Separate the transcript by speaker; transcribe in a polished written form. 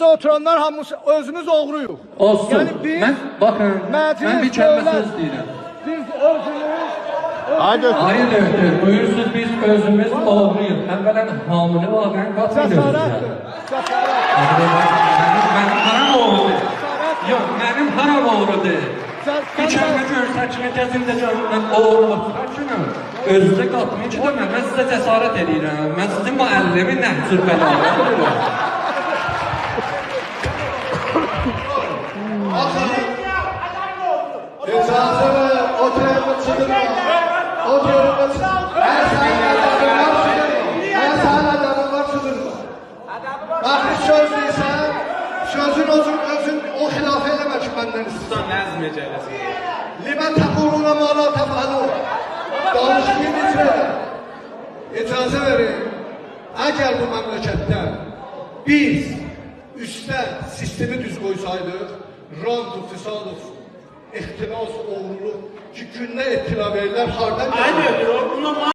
Speaker 1: Oturanlar hamısı özümüz oğruyuq.
Speaker 2: Olsun.
Speaker 1: Yəni biz
Speaker 2: Bakın, ben bir kəlmə söz deyirəm.
Speaker 1: Biz özümüz
Speaker 2: Hayır, buyursunuz biz özümüz oğruyuq. Əvvələn hamile vaqən qatmıyoruz. Mənim haram oğrudur. Yox, mənim haram oğrudur. Bir kəlmə görsəkini gəzimdə canımdan oğruluq. Sakinəm. Özünüzə qatmayın ki də mən sizə cəsarət edirəm. Mən sizin müəllimi nəhcür bəlalı edirəm.
Speaker 3: İcazə ver, o tərəfə çıxırma. O tərəfə çıxırma. Mən sənin adamın var çıxırma. Mən sənin adamın var çıxırma. Bax, söz deyirsən, sözün özün o xilafə eləmə ki, məndən istəyirsən.
Speaker 4: Nəzm ecələsin.
Speaker 3: Limə təquruna mala təfəlu. Danışmayın icrədə. İcazə verin. Əgər bu məmləkətdə biz üstə sistemi düz qoysaydıq, rant, fisadıq, ehtiras, oğruluq ki, gündə ehtila verirlər, hardan gəlir?